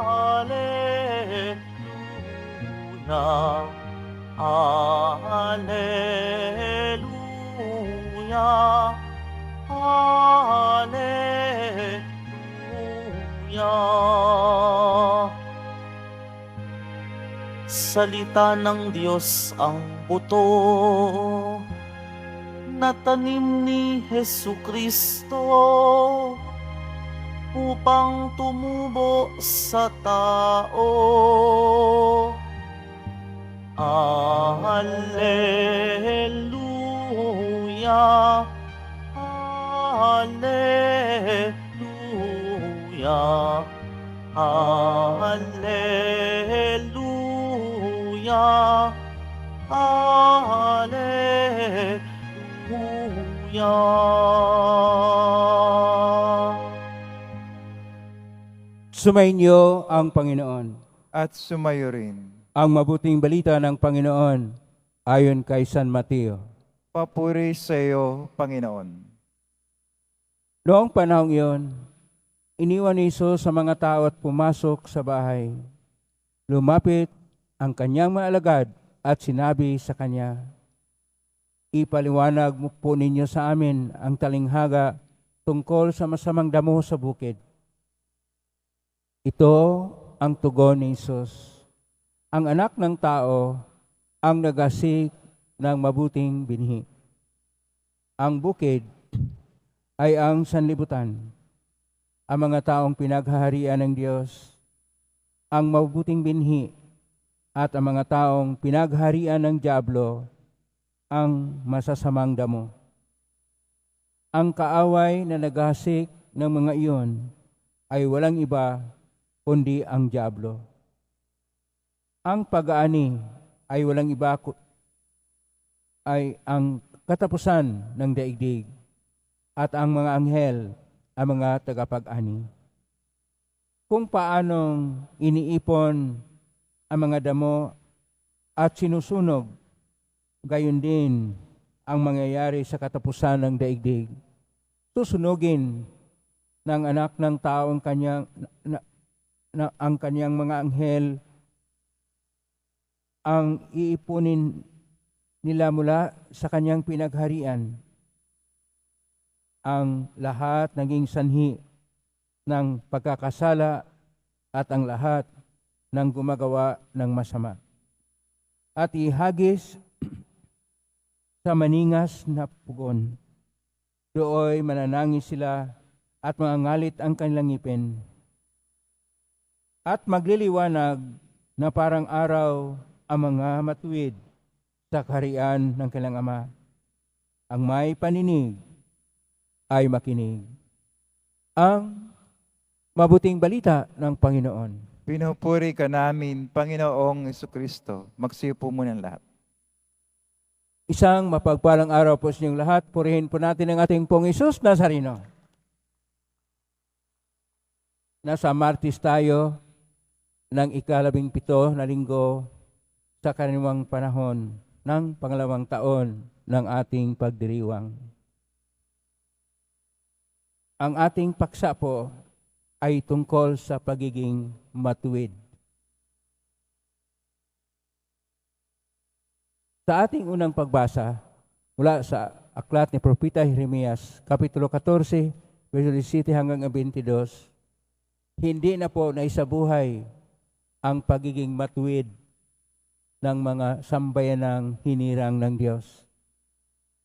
Alleluia, Alleluia, Alleluia. Salita ng Diyos ang buto na tanim ni Hesukristo upang tumubo sa tao. Alleluia, Alleluia, Alleluia, Alleluia. Sumainyo ang Panginoon. At sumayo rin. Ang mabuting balita ng Panginoon ayon kay San Mateo. Papuri sa iyo, Panginoon. Noong panahong iyon, iniwan ni Hesus sa mga tao at pumasok sa bahay. Lumapit ang kanyang mga alagad at sinabi sa kanya, "Ipaliwanag mo po ninyo sa amin ang talinghaga tungkol sa masamang damo sa bukid." Ito ang tugon ni Hesus. Ang anak ng tao ang nagasik ng mabuting binhi. Ang bukid ay ang sanlibutan. Ang mga taong pinaghaharian ng Diyos, ang mabuting binhi, at ang mga taong pinaghaharian ng diablo, ang masasamang damo. Ang kaaway na naghasik ng mga iyon ay walang iba kundi ang diablo. Ang pag-aani ay walang iba ay ang katapusan ng daigdig, at ang mga anghel ang mga tagapag-ani. Kung paanong iniipon ang mga damo at sinusunog, gayon din ang mangyayari sa katapusan ng daigdig. Susunugin ng anak ng tao ang kanyang mga anghel, ang iipunin nila mula sa kanyang pinagharian ang lahat naging sanhi ng pagkakasala at ang lahat ng gumagawa ng masama. At ihagis sa maningas na pugon. Dooy mananangis sila at mangangalit ang kanilang ngipin. At magliliwanag na parang araw ang mga matuwid sa kaharian ng kanilang Ama. Ang may paninig ay makinig. Ang mabuting balita ng Panginoon. Pinupuri ka namin, Panginoong Jesucristo. Magsiyo po muna lahat. Isang mapagpalang araw po sa inyong lahat. Purihin po natin ang ating Pong Hesus Nazareno. Nasa Martes tayo ng ika-17 na linggo sa karaniwang panahon ng pangalawang taon ng ating pagdiriwang. Ang ating paksa po ay tungkol sa pagiging matuwid. Sa ating unang pagbasa, mula sa aklat ni Propeta Jeremias, Kapitulo 14, verso 17 hanggang 22, hindi na po naisabuhay ang pagiging matuwid ng mga sambayanang hinirang ng Diyos.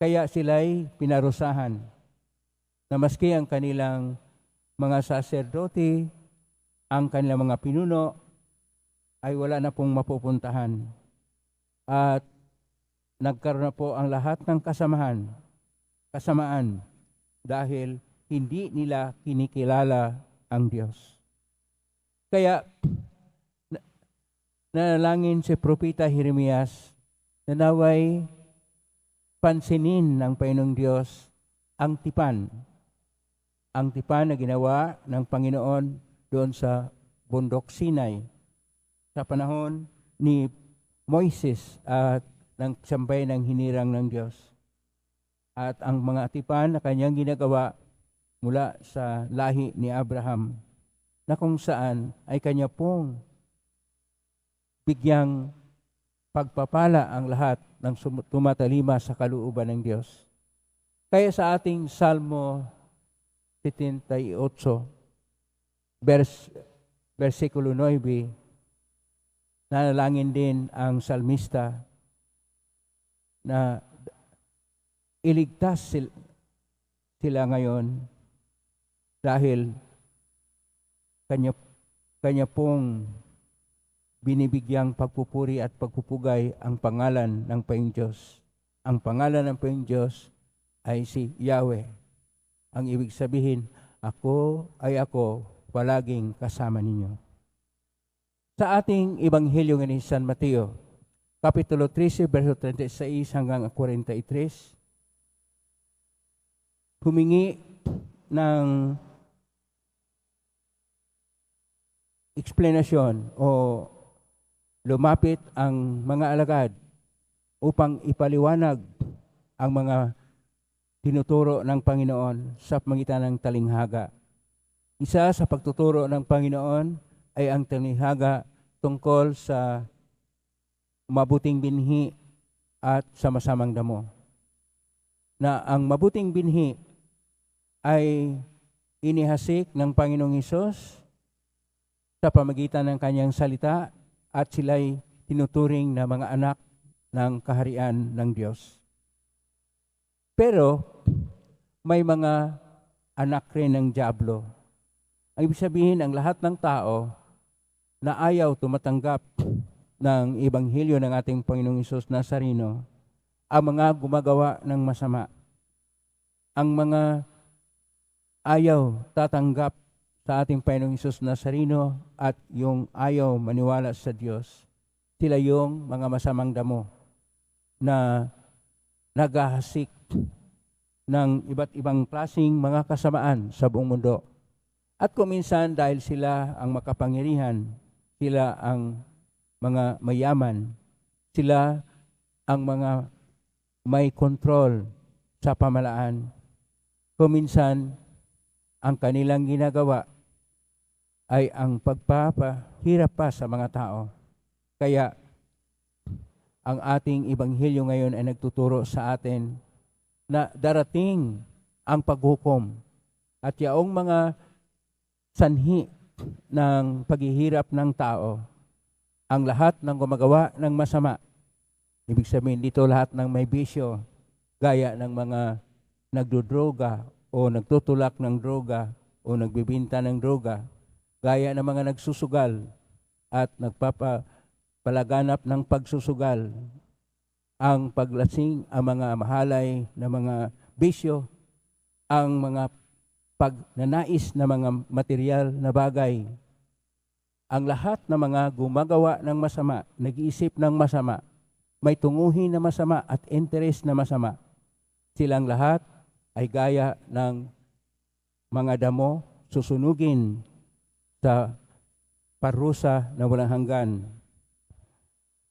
Kaya sila'y pinarusahan na maski ang kanilang mga saserdote, ang kanilang mga pinuno, ay wala na pong mapupuntahan. At nagkaroon na po ang lahat ng kasamaan dahil hindi nila kinikilala ang Diyos. Kaya nanalangin si Propeta Jeremias na naway pansinin ng Panginoong Diyos ang tipan na ginawa ng Panginoon doon sa bundok Sinai sa panahon ni Moises at ng sambay ng hinirang ng Diyos. At ang mga tipan na kanyang ginagawa mula sa lahi ni Abraham na kung saan ay kanya pong bigyang pagpapala ang lahat ng tumatalima sa kalooban ng Diyos. Kaya sa ating Salmo 78, versikulo 9, nanalangin din ang salmista na iligtas sila ngayon dahil kanya pong binibigyang pagpupuri at pagpupugay ang pangalan ng Panginoong Diyos. Ang pangalan ng Panginoong Diyos ay si Yahweh. Ang ibig sabihin, ako palaging kasama ninyo. Sa ating Ebanghelyo ni San Mateo, Kapitulo 13, verso 36 hanggang 43, humingi ng eksplanasyon o lumapit ang mga alagad upang ipaliwanag ang mga tinuturo ng Panginoon sa pamagitan ng talinghaga. Isa sa pagtuturo ng Panginoon ay ang talinghaga tungkol sa mabuting binhi at sa masamang damo. Na ang mabuting binhi ay inihasik ng Panginoong Hesus sa pamagitan ng kanyang salita at sila'y tinuturing na mga anak ng kaharian ng Diyos. Pero may mga anak rin ng dyablo. Ang ibig sabihin, ang lahat ng tao na ayaw tumatanggap ng Ebanghelyo ng ating Panginoong Hesus Nazareno, ang mga gumagawa ng masama, ang mga ayaw tatanggap sa ating Panginoong Hesus Nazareno at yung ayaw maniwala sa Diyos, sila yung mga masamang damo na naghahasik ng iba't ibang klaseng mga kasamaan sa buong mundo. At kuminsan dahil sila ang makapangyarihan, sila ang mga mayaman, sila ang mga may kontrol sa pamalaan, kuminsan ang kanilang ginagawa ay ang pagpapahirap pa sa mga tao. Kaya ang ating Ebanghelyo ngayon ay nagtuturo sa atin na darating ang paghukom at yaong mga sanhi ng paghihirap ng tao, ang lahat ng gumagawa ng masama. Ibig sabihin dito lahat ng may bisyo, gaya ng mga nagdodroga o nagtutulak ng droga o nagbibinta ng droga, gaya ng mga nagsusugal at nagpapalaganap ng pagsusugal, ang paglasing, ang mga mahalay na mga bisyo, ang mga pagnanais na mga material na bagay, ang lahat ng mga gumagawa ng masama, nag-iisip ng masama, may tunguhin na masama at interes na masama, silang lahat ay gaya ng mga damo susunugin sa parusa na walang hanggan.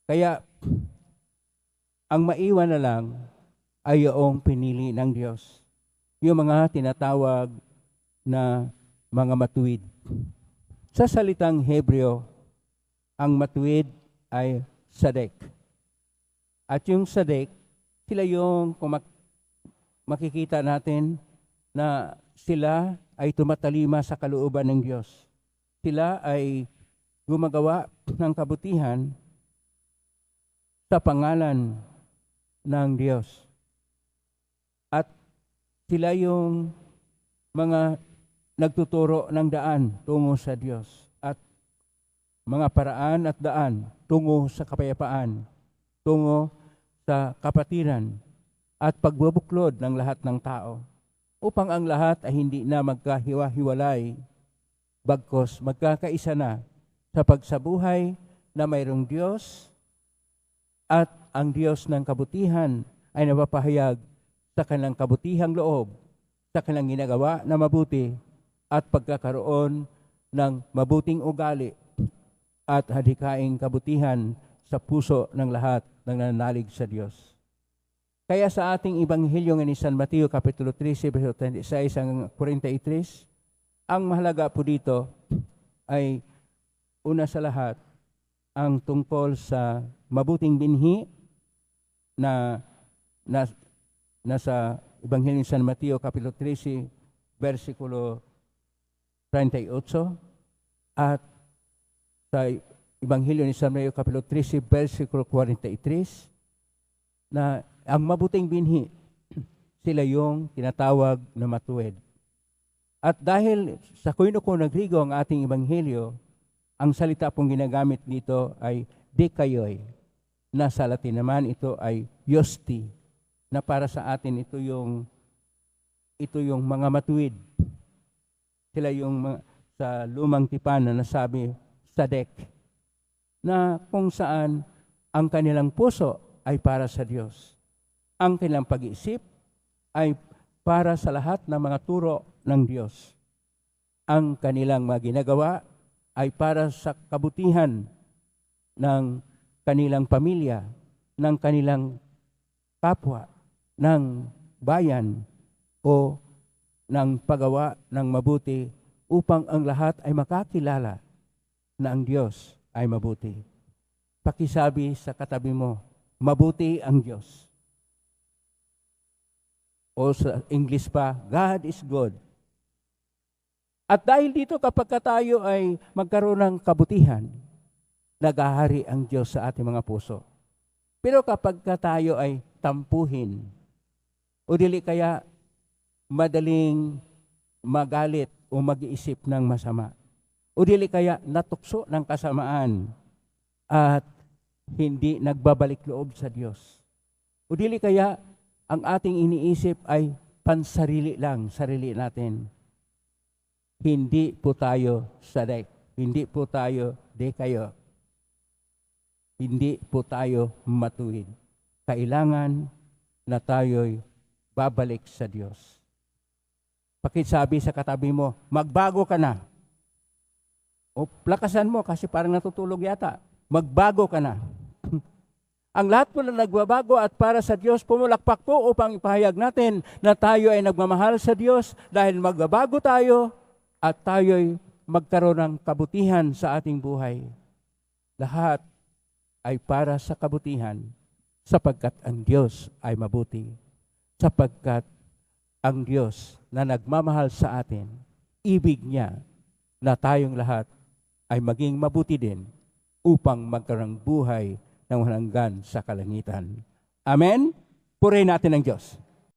Kaya, ang maiwan na lang ay yung pinili ng Diyos. Yung mga tinatawag na mga matuwid. Sa salitang Hebreo, ang matuwid ay sadek. At yung sadek, sila yung makikita natin na sila ay tumatalima sa kalooban ng Diyos. Sila ay gumagawa ng kabutihan sa pangalan ng Diyos. At sila yung mga nagtuturo ng daan tungo sa Diyos at mga paraan at daan tungo sa kapayapaan, tungo sa kapatiran at pagbubuklod ng lahat ng tao upang ang lahat ay hindi na magkahiwa-hiwalay, bagkos magkakaisa na sa pagsabuhay na mayroong Diyos at ang Diyos ng kabutihan ay napapahayag sa kanilang kabutihang loob, sa kanilang ginagawa na mabuti at pagkakaroon ng mabuting ugali at hadikaing kabutihan sa puso ng lahat ng nananalig sa Diyos. Kaya sa ating Ebanghelyo ni San Mateo, Kapitulo 13, verso 36 hanggang 43, ang mahalaga po dito ay una sa lahat ang tungkol sa mabuting binhi na nasa Ebanghelyo ni San Mateo Kapitulo 13, versikulo 38, at sa Ebanghelyo ni San Mateo Kapitulo 13, versikulo 43, na ang mabuting binhi, sila yung tinatawag na matuwid. At dahil sa Koine-Koine Griego ang ating Ebanghelyo, ang salita pong ginagamit dito ay dikaioi, na sa Latin naman ito ay yosti, na para sa atin ito yung mga matuwid. Sila yung sa lumang tipan na nasabi sadek, na kung saan ang kanilang puso ay para sa Diyos. Ang kanilang pag-iisip ay para sa lahat ng mga turo ng Diyos. Ang kanilang mga ginagawa ay para sa kabutihan ng kanilang pamilya, ng kanilang kapwa, ng bayan, o ng paggawa ng mabuti upang ang lahat ay makakilala na ang Diyos ay mabuti. Pakisabi sa katabi mo, mabuti ang Diyos. O sa English pa, God is good. At dahil dito kapag tayo ay magkaroon ng kabutihan, naghahari ang Diyos sa ating mga puso. Pero kapag tayo ay tampuhin, o dili kaya madaling magalit o mag-iisip ng masama, o dili kaya natukso ng kasamaan at hindi nagbabalik loob sa Diyos, o dili kaya ang ating iniisip ay pansarili lang, sarili natin, hindi po tayo sadek, hindi po tayo dekayo, hindi po tayo matuwid. Kailangan na tayo'y babalik sa Diyos. Pakisabi sa katabi mo, magbago ka na. O lakasan mo kasi parang natutulog yata. Magbago ka na. Ang lahat po na nagbabago at para sa Diyos, pumulakpak po upang ipahayag natin na tayo ay nagmamahal sa Diyos dahil magbabago tayo at tayo'y magkaroon ng kabutihan sa ating buhay. Lahat ay para sa kabutihan sapagkat ang Diyos ay mabuti. Sapagkat ang Diyos na nagmamahal sa atin, ibig niya na tayong lahat ay maging mabuti din upang magkaroon ng buhay ng hanggan sa kalangitan. Amen? Purihin natin ang Diyos.